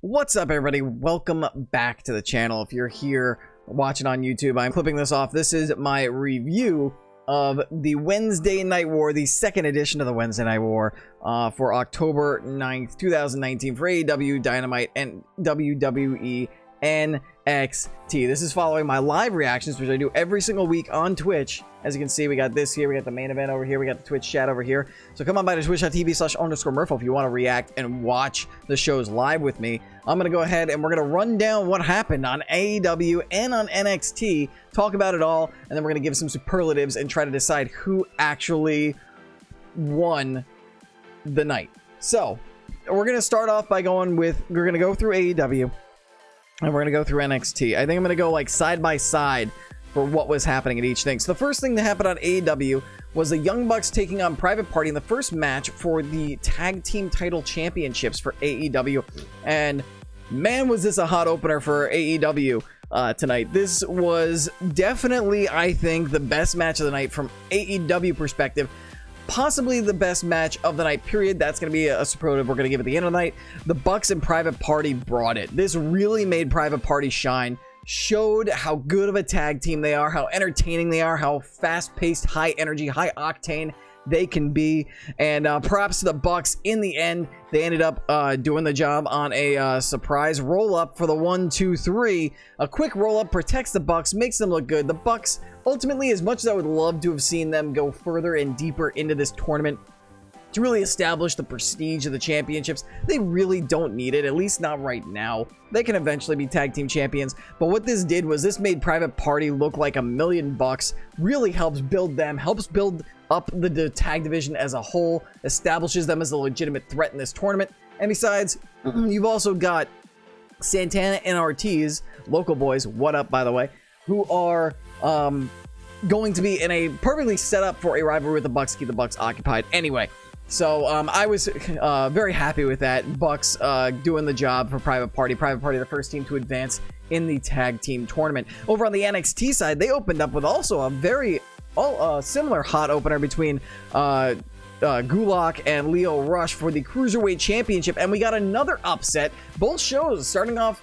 What's up, everybody? Welcome back to the channel. If you're here watching on YouTube, I'm clipping this off. This is my review of the Wednesday Night War, the second edition of the Wednesday Night War for October 9th, 2019 for AEW Dynamite and WWE NXT. This is following my live reactions, which I do every single week on Twitch. As you can see, we got this here, we got the main event over here, we got the Twitch chat over here. So come on by to twitch.tv/_Murpho if you want to react and watch the shows live with me. I'm going to go ahead and we're going to run down what happened on AEW and on NXT, talk about it all, and then we're going to give some superlatives and try to decide who actually won the night. So we're going to start off by we're going to go through AEW and we're going to go through NXT. I think I'm going to go like side by side for what was happening at each thing. So the first thing that happened on AEW was the Young Bucks taking on Private Party in the first match for the Tag Team Title Championships for AEW. And man, was this a hot opener for AEW tonight. This was definitely, I think, the best match of the night from AEW perspective. Possibly the best match of the night, period. That's going to be a superlative we're going to give at the end of the night. The Bucks and Private Party brought it. This really made Private Party shine. Showed how good of a tag team they are, how entertaining they are, how fast-paced, high energy, high octane they can be. And props to the Bucks. In the end, they ended up doing the job on a surprise roll-up for the 1, 2, 3. A quick roll-up protects the Bucks, makes them look good. The Bucks, ultimately, as much as I would love to have seen them go further and deeper into this tournament to really establish the prestige of the championships, they really don't need it, at least not right now. They can eventually be tag team champions, but what this did was this made Private Party look like $1,000,000, really helps build them, helps build up the tag division as a whole, establishes them as a legitimate threat in this tournament. And besides, you've also got Santana and Ortiz, local boys, what up by the way, who are going to be in a perfectly set up for a rivalry with the Bucks, keep the Bucks occupied anyway. So I was very happy with that. Bucks doing the job for Private Party. Private Party, the first team to advance in the tag team tournament. Over on the NXT side, they opened up with also a very similar hot opener between Gulak and Lio Rush for the Cruiserweight Championship. And we got another upset. Both shows starting off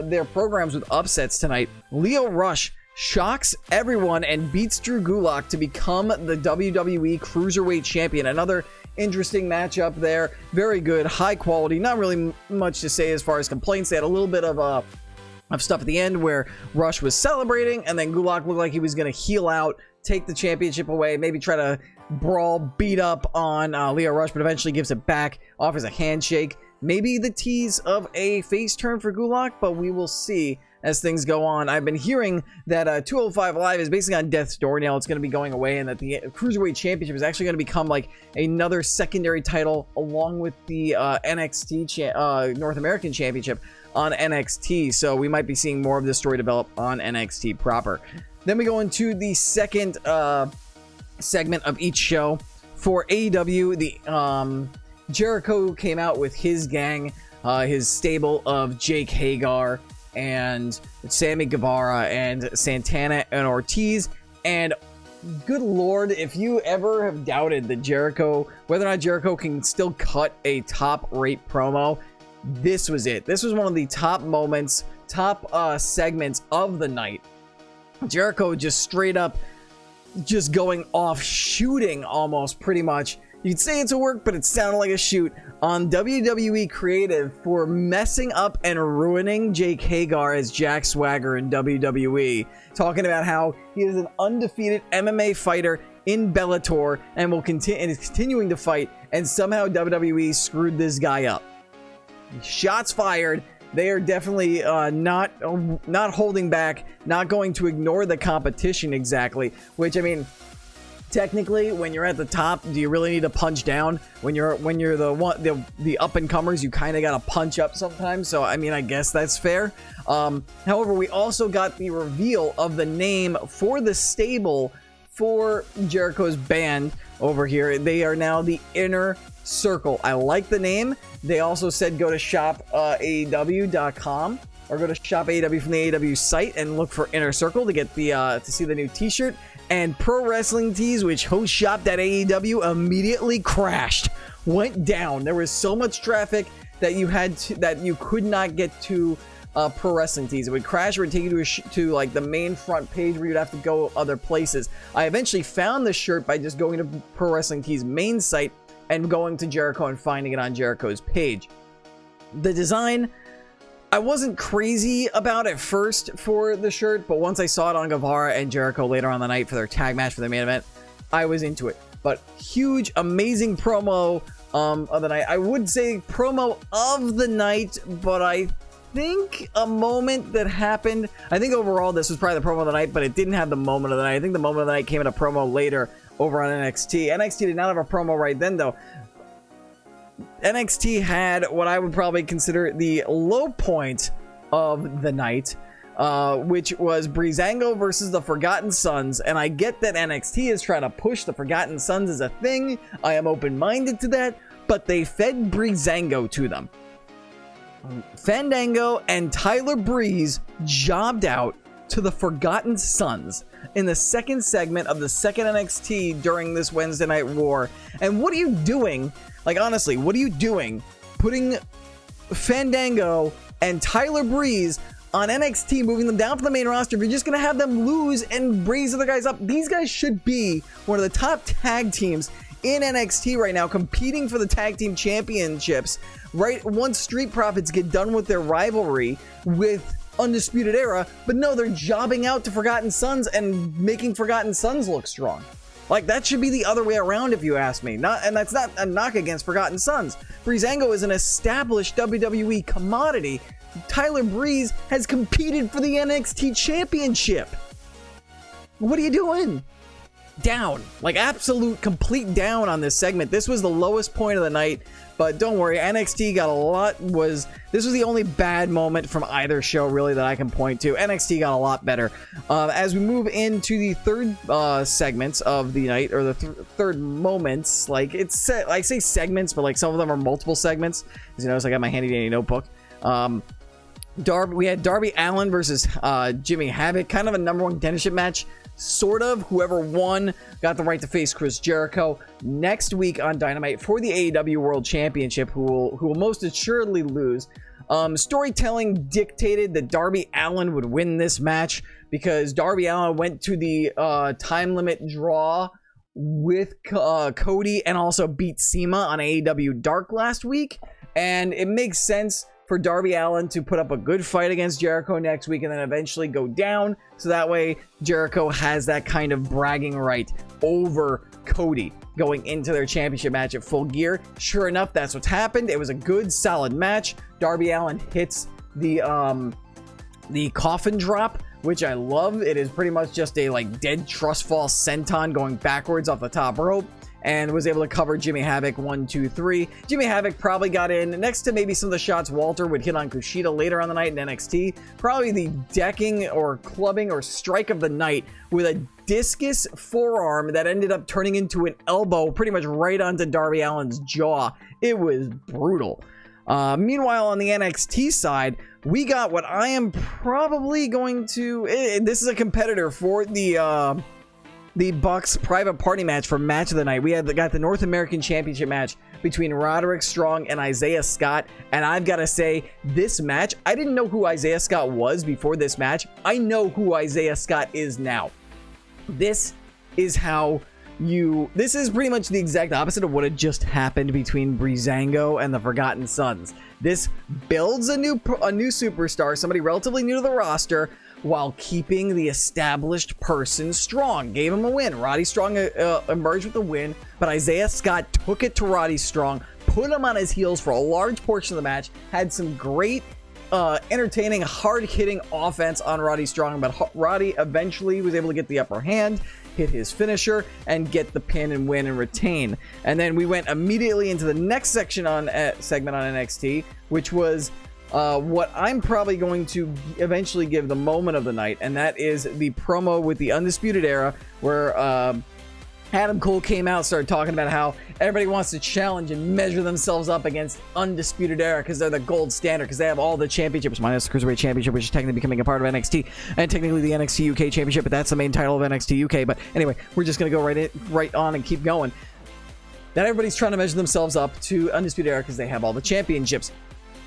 their programs with upsets tonight. Lio Rush shocks everyone and beats Drew Gulak to become the WWE Cruiserweight Champion. Another interesting matchup there. Very good, high quality. Not really much to say as far as complaints. They had a little bit of stuff at the end where Rush was celebrating, and then Gulak looked like he was going to heel out, take the championship away, maybe try to brawl, beat up on Lio Rush, but eventually gives it back, offers a handshake. Maybe the tease of a face turn for Gulak, but we will see as things go on. I've been hearing that 205 Live is basically on death's door now. It's going to be going away, and that the Cruiserweight Championship is actually going to become like another secondary title along with the NXT North American Championship on NXT. So we might be seeing more of this story develop on NXT proper. Then we go into the second segment of each show for AEW. The Jericho came out with his gang, his stable of Jake Hager and Sammy Guevara and Santana and Ortiz. And good lord, if you ever have doubted that Jericho, whether or not Jericho can still cut a top rate promo, this was it. This was one of the top moments, top segments of the night. Jericho just straight up just going off, shooting almost pretty much. You'd say it's a work, but it sounded like a shoot on WWE Creative for messing up and ruining Jake Hager as Jack Swagger in WWE. Talking about how he is an undefeated MMA fighter in Bellator and is continuing to fight, and somehow WWE screwed this guy up. Shots fired. They are definitely not holding back, not going to ignore the competition exactly, which, I mean, technically, when you're at the top, do you really need to punch down? When you're the up and comers, you kind of got to punch up sometimes. So I mean, I guess that's fair. However, we also got the reveal of the name for the stable for Jericho's band over here. They are now the Inner Circle. I like the name. They also said go to shopaew.com or go to shop AEW from the AEW site and look for Inner Circle to get the to see the new t-shirt. And Pro Wrestling Tees, which host shopped at AEW, immediately crashed, went down. There was so much traffic that you could not get to Pro Wrestling Tees. It would crash or it would take you to like the main front page where you'd have to go other places. I eventually found this shirt by just going to Pro Wrestling Tees main site and going to Jericho and finding it on Jericho's page. The design, I wasn't crazy about at first for the shirt, but once I saw it on Guevara and Jericho later on the night for their tag match for the main event, I was into it. But huge, amazing promo of the night. I would say promo of the night, but I think a moment that happened, I think overall this was probably the promo of the night, but it didn't have the moment of the night. I think the moment of the night came in a promo later over on NXT. NXT did not have a promo right then, though. NXT had what I would probably consider the low point of the night, which was Breezango versus the Forgotten Sons. And I get that NXT is trying to push the Forgotten Sons as a thing. I am open-minded to that, but they fed Breezango to them. Fandango and Tyler Breeze jobbed out to the Forgotten Sons in the second segment of the second NXT during this Wednesday Night War. And what are you doing? Like, honestly, what are you doing putting Fandango and Tyler Breeze on NXT, moving them down from the main roster if you're just going to have them lose and raise other guys up? These guys should be one of the top tag teams in NXT right now, competing for the tag team championships, right once Street Profits get done with their rivalry with Undisputed Era. But no, they're jobbing out to Forgotten Sons and making Forgotten Sons look strong. Like, that should be the other way around, if you ask me. And that's not a knock against Forgotten Sons. Breezango is an established WWE commodity. Tyler Breeze has competed for the NXT championship. What are you doing? Down. Like, absolute complete down on this segment. This was the lowest point of the night, but don't worry, NXT got a lot. This was the only bad moment from either show, really, that I can point to. NXT got a lot better. As we move into the third segments of the night, or the third moments, like, I say segments, but like some of them are multiple segments. As you notice, I got my handy dandy notebook. We had Darby Allin versus Jimmy Havoc, kind of a number one contendership match. Sort of. Whoever won got the right to face Chris Jericho next week on Dynamite for the AEW World Championship, who will most assuredly lose. Storytelling dictated that Darby Allin would win this match because Darby Allin went to the time limit draw with Cody and also beat CIMA on AEW Dark last week, and it makes sense for Darby Allin to put up a good fight against Jericho next week and then eventually go down, so that way Jericho has that kind of bragging right over Cody going into their championship match at Full Gear. Sure enough, that's what's happened. It was a good, solid match. Darby Allin hits the coffin drop, which I love. It is pretty much just a like dead trust fall senton going backwards off the top rope, and was able to cover Jimmy Havoc 1, 2, 3. Jimmy Havoc probably got in next to maybe some of the shots Walter would hit on Kushida later on the night in NXT. Probably the decking or clubbing or strike of the night with a discus forearm that ended up turning into an elbow pretty much right onto Darby Allin's jaw. It was brutal. Meanwhile, on the NXT side, we got what I am probably going to... this is a competitor for the Bucks private party match for match of the night. We got the North American Championship match between Roderick Strong and Isaiah Scott. And I've got to say, this match, I didn't know who Isaiah Scott was before this match. I know who Isaiah Scott is now. This is pretty much the exact opposite of what had just happened between Breezango and the Forgotten Sons. This builds a new superstar, somebody relatively new to the roster, while keeping the established person strong. Gave him a win. Roddy Strong emerged with a win, but Isaiah Scott took it to Roddy Strong, put him on his heels for a large portion of the match, had some great, entertaining, hard-hitting offense on Roddy Strong, but Roddy eventually was able to get the upper hand, hit his finisher, and get the pin and win and retain. And then we went immediately into the next segment on NXT, which was what I'm probably going to eventually give the moment of the night, and that is the promo with the Undisputed Era, where Adam Cole came out and started talking about how everybody wants to challenge and measure themselves up against Undisputed Era because they're the gold standard, because they have all the championships minus the Cruiserweight Championship, which is technically becoming a part of NXT, and technically the NXT UK Championship, but that's the main title of NXT UK. But anyway, we're just going to go right on and keep going. That everybody's trying to measure themselves up to Undisputed Era because they have all the championships.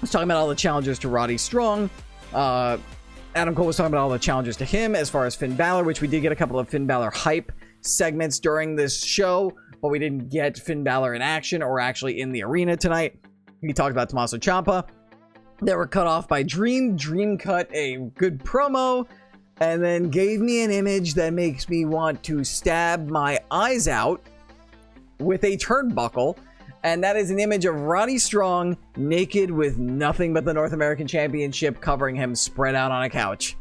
was talking about all the challengers to Roddy Strong. Adam Cole was talking about all the challengers to him as far as Finn Balor, which we did get a couple of Finn Balor hype segments during this show, but we didn't get Finn Balor in action or actually in the arena tonight. He talked about Tommaso Ciampa. They were cut off by Dream. Dream cut a good promo and then gave me an image that makes me want to stab my eyes out with a turnbuckle. And that is an image of Roddy Strong naked with nothing but the North American Championship covering him, spread out on a couch.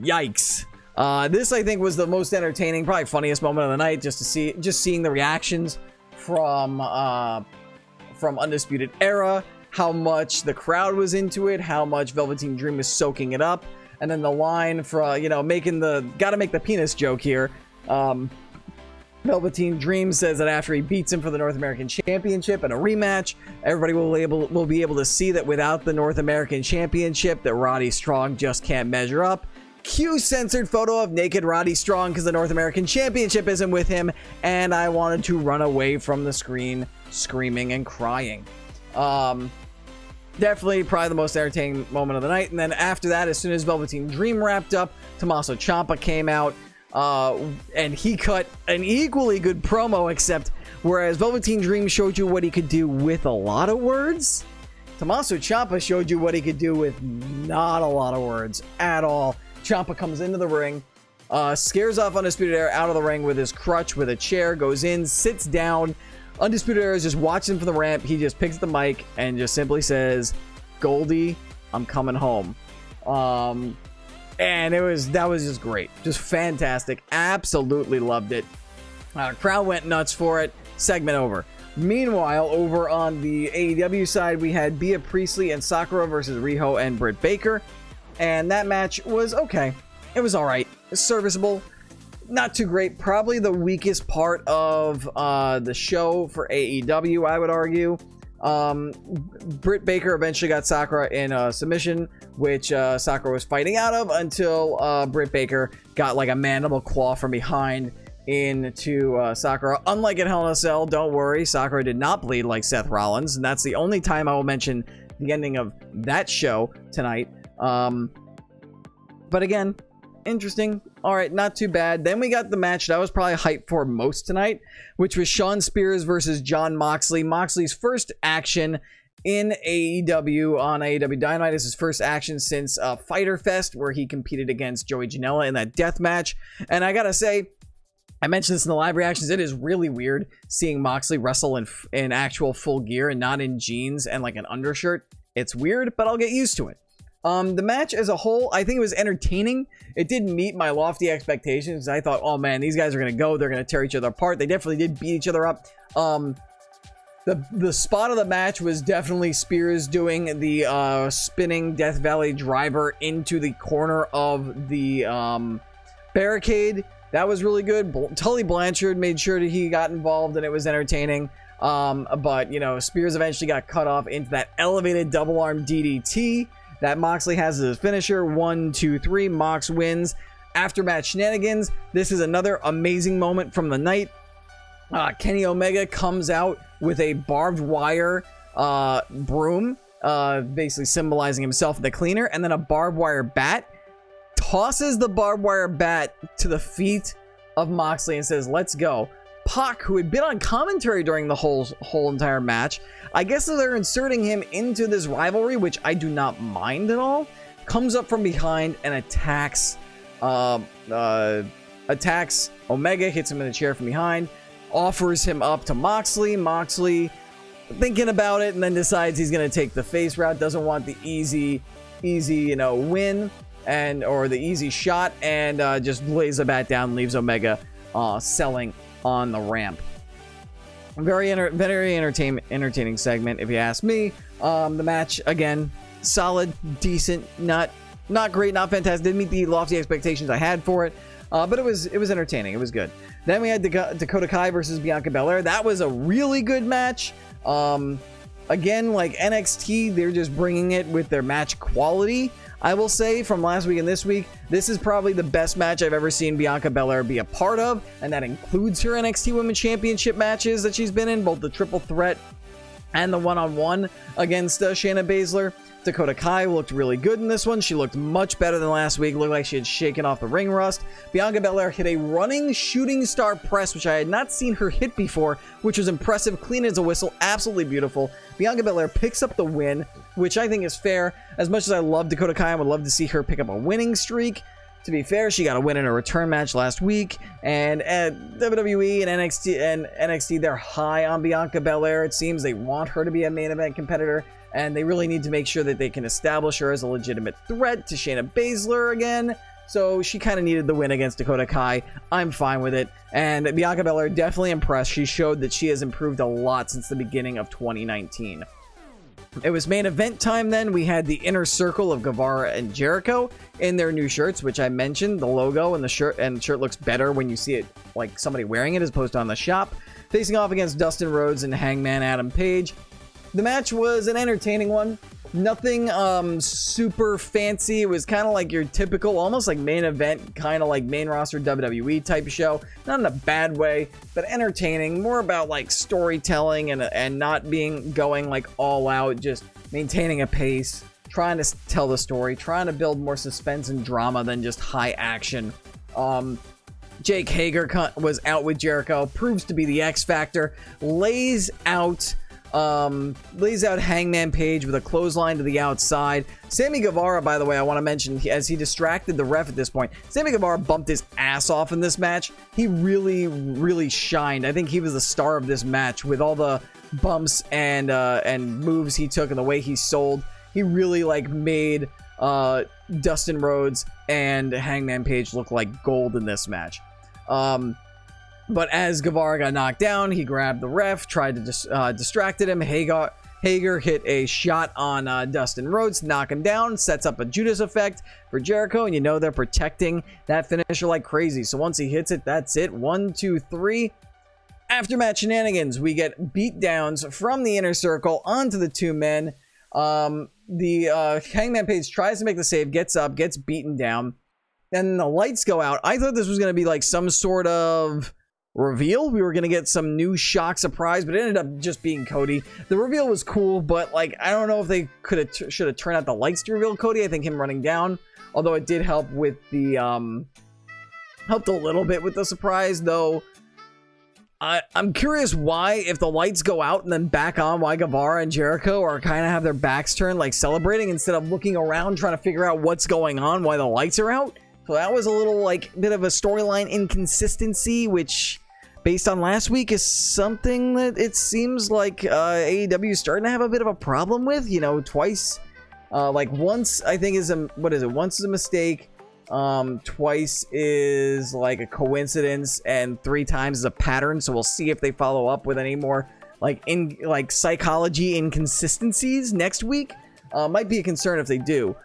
Yikes. This, I think, was the most entertaining, probably funniest moment of the night, just seeing the reactions from Undisputed Era, how much the crowd was into it, how much Velveteen Dream was soaking it up, and then the line for, gotta make the penis joke here. Velveteen Dream says that after he beats him for the North American Championship in a rematch, everybody will be able to see that without the North American Championship, that Roddy Strong just can't measure up. Cue censored photo of naked Roddy Strong because the North American Championship isn't with him, and I wanted to run away from the screen screaming and crying. Definitely probably the most entertaining moment of the night. And then after that, as soon as Velveteen Dream wrapped up, Tommaso Ciampa came out, and he cut an equally good promo, except whereas Velveteen Dream showed you what he could do with a lot of words, Tommaso Ciampa showed you what he could do with not a lot of words at all. Ciampa comes into the ring, scares off Undisputed Era out of the ring with his crutch, with a chair, goes in, sits down. Undisputed Era is just watching from the ramp. He just picks the mic and just simply says, "Goldie, I'm coming home." And that was just great. Just fantastic. Absolutely loved it. Crowd went nuts for it. Segment over. Meanwhile, over on the AEW side, we had Bea Priestley and Sakura versus Riho and Britt Baker. And that match was okay. It was all right. Serviceable. Not too great. Probably the weakest part of the show for AEW, I would argue. Britt Baker eventually got Sakura in a submission, which Sakura was fighting out of until Britt Baker got like a mandible claw from behind into Sakura. Unlike in Hell in a Cell, don't worry, Sakura did not bleed like Seth Rollins, and that's the only time I will mention the ending of that show tonight. But again, interesting. All right, not too bad. Then we got the match that I was probably hyped for most tonight, which was Shawn Spears versus Jon Moxley. Moxley's first action in AEW on AEW Dynamite. This is his first action since Fyter Fest, where he competed against Joey Janela in that death match. And I gotta say, I mentioned this in the live reactions, it is really weird seeing Moxley wrestle in actual full gear and not in jeans and like an undershirt. It's weird, but I'll get used to it. The match as a whole, I think it was entertaining. It didn't meet my lofty expectations. I thought, oh man, these guys are going to go. They're going to tear each other apart. They definitely did beat each other up. The spot of the match was definitely Spears doing the spinning Death Valley driver into the corner of the barricade. That was really good. Tully Blanchard made sure that he got involved and it was entertaining. But, you know, Spears eventually got cut off into that elevated double arm DDT that Moxley has as his finisher. 1, 2, 3. Mox wins. After-match shenanigans. This is another amazing moment from the night. Kenny Omega comes out with a barbed wire broom, basically symbolizing himself the cleaner, and then a barbed wire bat. Tosses the barbed wire bat to the feet of Moxley and says, "Let's go." Pac, who had been on commentary during the whole entire match, I guess they're inserting him into this rivalry, which I do not mind at all, comes up from behind and attacks Omega, hits him in the chair from behind, offers him up to Moxley. Moxley thinking about it and then decides he's going to take the face route, doesn't want the easy, win or the easy shot, and just lays the bat down and leaves Omega selling on the ramp. Very entertaining segment, if you ask me. The match, again, solid, decent, not great, not fantastic. Didn't meet the lofty expectations I had for it, but it was entertaining. It was good. Then we had Dakota Kai versus Bianca Belair. That was a really good match. Again, like NXT, they're just bringing it with their match quality. I will say, from last week and this week, this is probably the best match I've ever seen Bianca Belair be a part of, and that includes her NXT Women's Championship matches that she's been in, both the Triple Threat and the one-on-one against Shayna Baszler. Dakota Kai looked really good in this one. She looked much better than last week. Looked like she had shaken off the ring rust. Bianca Belair hit a running shooting star press, which I had not seen her hit before, which was impressive. Clean as a whistle. Absolutely beautiful. Bianca Belair picks up the win, which I think is fair. As much as I love Dakota Kai, I would love to see her pick up a winning streak. To be fair, she got a win in a return match last week, and at WWE and NXT, they're high on Bianca Belair. It seems they want her to be a main event competitor, and they really need to make sure that they can establish her as a legitimate threat to Shayna Baszler again. So she kind of needed the win against Dakota Kai. I'm fine with it, and Bianca Belair definitely impressed. She showed that she has improved a lot since the beginning of 2019. It was main event time then. We had the inner circle of Guevara and Jericho in their new shirts, which I mentioned. The logo and the shirt looks better when you see it like somebody wearing it as opposed to on the shop. Facing off against Dustin Rhodes and Hangman Adam Page. The match was an entertaining one. Nothing super fancy. It was kind of like your typical, almost like main event, kind of like main roster WWE type show. Not in a bad way, but entertaining. More about like storytelling and not going like all out, just maintaining a pace, trying to tell the story, trying to build more suspense and drama than just high action. Jake Hager was out with Jericho, proves to be the X Factor, lays out Hangman Page with a clothesline to the outside. Sammy Guevara, by the way, I want to mention, as he distracted the ref at this point, Sammy Guevara bumped his ass off in this match. He really, really shined. I think he was the star of this match with all the bumps and moves he took and the way he sold. He really like made Dustin Rhodes and Hangman Page look like gold in this match. But as Guevara got knocked down, he grabbed the ref, tried to distracted him. Hager hit a shot on Dustin Rhodes, knock him down, sets up a Judas effect for Jericho, and you know they're protecting that finisher like crazy. So once he hits it, that's it. 1, 2, 3. Aftermatch shenanigans. We get beatdowns from the inner circle onto the two men. The Hangman Page tries to make the save, gets up, gets beaten down. Then the lights go out. I thought this was going to be like some sort of reveal. We were going to get some new shock surprise, but it ended up just being Cody. The reveal was cool, but like I don't know if they should have turned out the lights to reveal Cody. I think him running down, although it did help with the helped a little bit with the surprise, though. I'm curious why, if the lights go out and then back on, why Guevara and Jericho are kind of have their backs turned, like celebrating instead of looking around trying to figure out what's going on, why the lights are out. So that was a little like bit of a storyline inconsistency, which based on last week is something that it seems like AEW is starting to have a bit of a problem with. You know, twice, like once I think is once is a mistake, twice is like a coincidence, and 3 times is a pattern. So we'll see if they follow up with any more like psychology inconsistencies next week. Might be a concern if they do.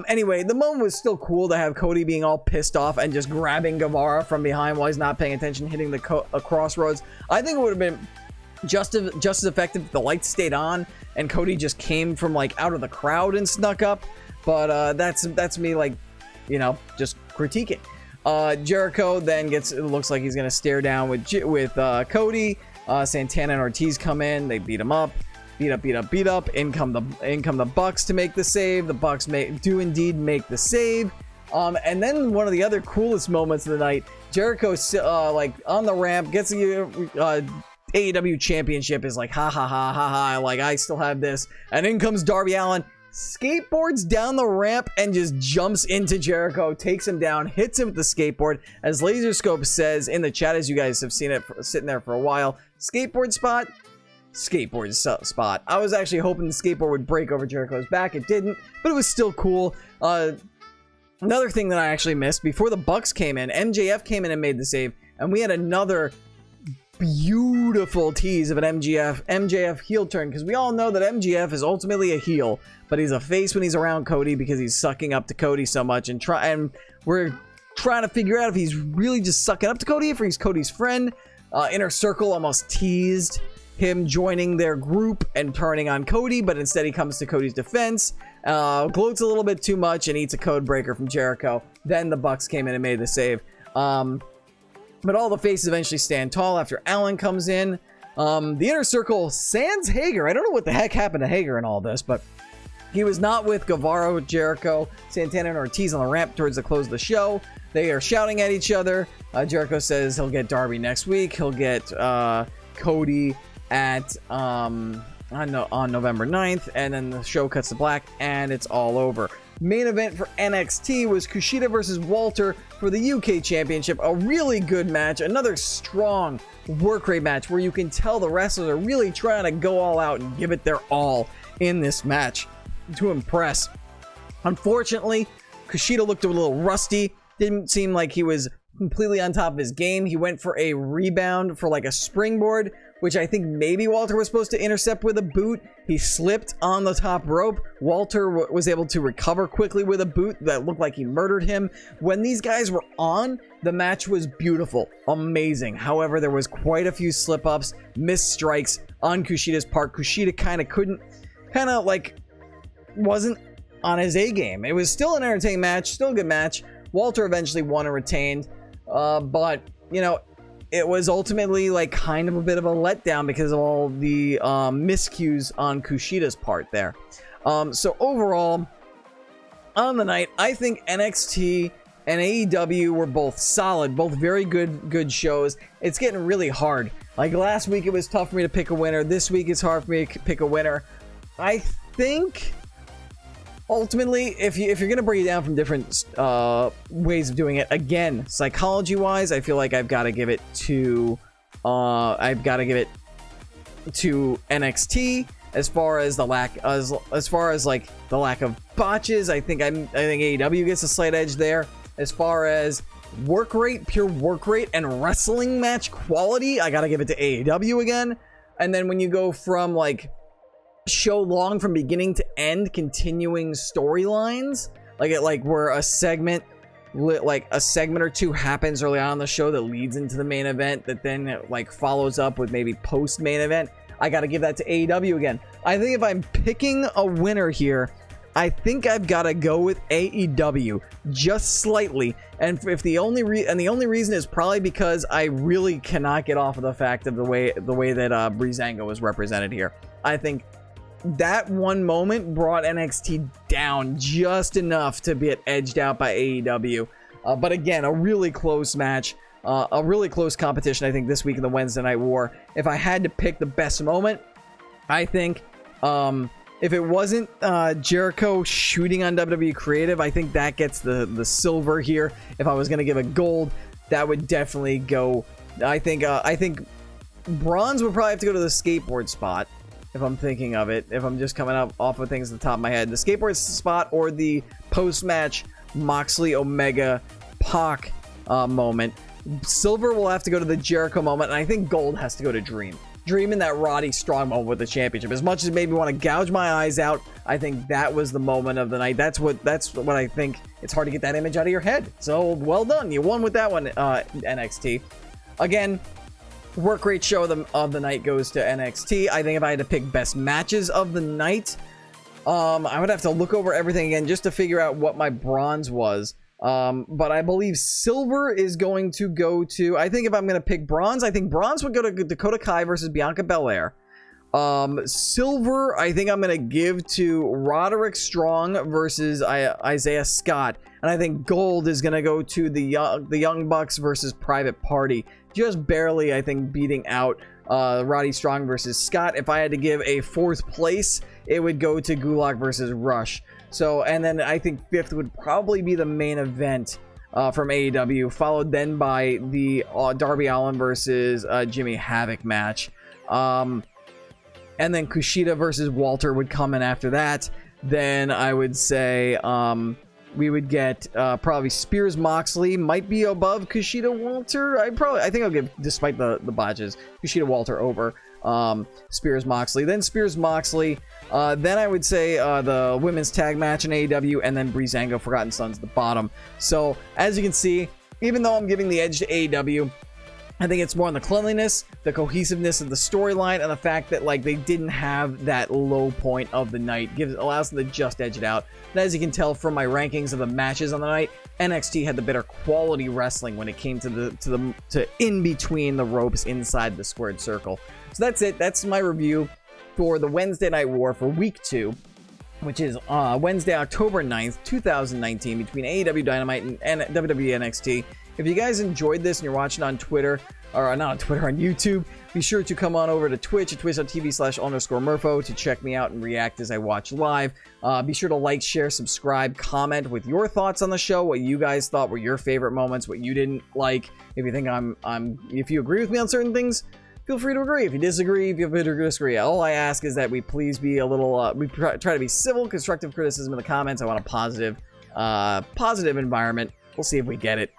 Anyway, the moment was still cool to have Cody being all pissed off and just grabbing Guevara from behind while he's not paying attention, hitting the crossroads. I think it would have been just as effective if the lights stayed on and Cody just came from like out of the crowd and snuck up. But that's me, like, you know, just critiquing. Jericho then it looks like he's gonna stare down with Cody. Santana and Ortiz come in, they beat him up. Beat up. In come the Bucks to make the save. The Bucks do indeed make the save. And then one of the other coolest moments of the night, Jericho like on the ramp gets the AEW championship, is like ha ha ha ha ha, like I still have this. And in comes Darby Allin, skateboards down the ramp and just jumps into Jericho, takes him down, hits him with the skateboard. As Laserscope says in the chat, as you guys have seen it sitting there for a while, skateboard spot. I was actually hoping the skateboard would break over Jericho's back. It didn't, but it was still cool. Another thing that I actually missed, before the Bucks came in, MJF came in and made the save, and we had another beautiful tease of an MJF heel turn, because we all know that MJF is ultimately a heel, but he's a face when he's around Cody because he's sucking up to Cody so much, and we're trying to figure out if he's really just sucking up to Cody, if he's Cody's friend. Inner Circle almost teased him joining their group and turning on Cody, but instead he comes to Cody's defense, gloats a little bit too much, and eats a code breaker from Jericho. Then the Bucks came in and made the save. But all the faces eventually stand tall after Allen comes in. The Inner Circle sans Hager. I don't know what the heck happened to Hager in all this, but he was not with Guevara, Jericho, Santana, and Ortiz on the ramp towards the close of the show. They are shouting at each other. Jericho says he'll get Darby next week. He'll get Cody at on November 9th, and then the show cuts to black, and it's all over. Main event for NXT was Kushida versus Walter for the UK Championship. A really good match. Another strong work rate match where you can tell the wrestlers are really trying to go all out and give it their all in this match to impress. Unfortunately, Kushida looked a little rusty. Didn't seem like he was completely on top of his game. He went for a rebound for like a springboard, which I think maybe Walter was supposed to intercept with a boot. He slipped on the top rope. Walter was able to recover quickly with a boot that looked like he murdered him. When these guys were on, the match was beautiful, amazing. However, there was quite a few slip-ups, missed strikes on Kushida's part. Kushida wasn't on his A game. It was still an entertaining match, still a good match. Walter eventually won and retained, but, you know, it was ultimately like kind of a bit of a letdown because of all the miscues on Kushida's part there. So overall, on the night, I think NXT and AEW were both solid, both very good shows. It's getting really hard. Like last week, it was tough for me to pick a winner. This week, it's hard for me to pick a winner. I think ultimately, if you're gonna break it down from different ways of doing it, again, psychology-wise, I feel like I've got to give it to NXT as far as the lack of botches. I think AEW gets a slight edge there. As far as work rate, pure work rate, and wrestling match quality, I gotta give it to AEW again. And then when you go from like show long from beginning to end, continuing storylines like where a segment or two happens early on in the show that leads into the main event that then like follows up with maybe post main event, I got to give that to AEW again. I think if I'm picking a winner here, I think I've got to go with AEW just slightly, and if the only reason is probably because I really cannot get off of the fact of the way that Breezango was represented here. I think that one moment brought NXT down just enough to get edged out by AEW. But again, a really close match, a really close competition, I think, this week in the Wednesday Night War. If I had to pick the best moment, I think if it wasn't Jericho shooting on WWE Creative, I think that gets the silver here. If I was going to give a gold, that would definitely go. I think bronze would probably have to go to the skateboard spot. If I'm thinking of it, if I'm just coming up off of things at the top of my head, the skateboard spot or the post-match Moxley Omega Pac moment. Silver will have to go to the Jericho moment, and I think gold has to go to Dream. Dream in that Roddy Strong moment with the championship. As much as it made me want to gouge my eyes out, I think that was the moment of the night. That's what I think. It's hard to get that image out of your head. So well done, you won with that one, NXT. Again, work rate show of the night goes to NXT. I think if I had to pick best matches of the night, I would have to look over everything again just to figure out what my bronze was. But I believe silver is going to go to, I think if I'm going to pick bronze, I think bronze would go to Dakota Kai versus Bianca Belair. Silver, I think I'm going to give to Roderick Strong versus Isaiah Scott. And I think gold is going to go to the Young Bucks versus Private Party. Just barely, I think, beating out Roddy Strong versus Scott. If I had to give a fourth place, it would go to Gulak versus Rush. So, and then I think fifth would probably be the main event from AEW, followed then by the Darby Allin versus Jimmy Havoc match. And then Kushida versus Walter would come in after that. Then I would say we would get probably Spears Moxley might be above Kushida Walter. I think I'll give, despite the botches, Kushida Walter over Spears Moxley. Then Spears Moxley. Then I would say the women's tag match in AEW, and then Breezango Forgotten Sons at the bottom. So as you can see, even though I'm giving the edge to AEW, I think it's more on the cleanliness, the cohesiveness of the storyline, and the fact that like they didn't have that low point of the night. Allows them to just edge it out. And as you can tell from my rankings of the matches on the night, NXT had the better quality wrestling when it came to in between the ropes inside the squared circle. So that's it. That's my review for the Wednesday Night War for week 2, which is Wednesday, October 9th, 2019, between AEW Dynamite and WWE NXT. If you guys enjoyed this and you're watching on Twitter, or not on Twitter, on YouTube, be sure to come on over to Twitch at twitch.tv/_Murpho to check me out and react as I watch live. Be sure to like, share, subscribe, comment with your thoughts on the show, what you guys thought were your favorite moments, what you didn't like. If you think if you agree with me on certain things, feel free to agree. If you disagree, feel free to disagree. All I ask is that we please be a little, we try to be civil, constructive criticism in the comments. I want a positive environment. We'll see if we get it.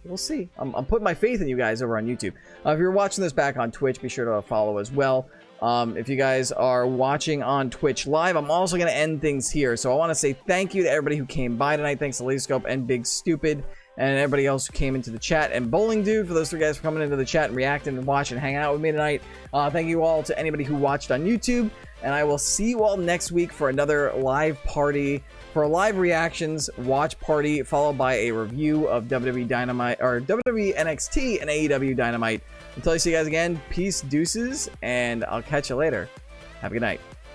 We'll see. I'm putting my faith in you guys over on YouTube. If you're watching this back on Twitch, be sure to follow as well. If you guys are watching on Twitch live, I'm also going to end things here. So I want to say thank you to everybody who came by tonight. Thanks to Lasoscope and Big Stupid and everybody else who came into the chat. And Bowling Dude, for those 3 guys for coming into the chat and reacting and watching and hanging out with me tonight. Thank you all to anybody who watched on YouTube. And I will see you all next week for another live party. For live reactions, watch party, followed by a review of WWE Dynamite, or WWE NXT and AEW Dynamite. Until I see you guys again, peace, deuces, and I'll catch you later. Have a good night.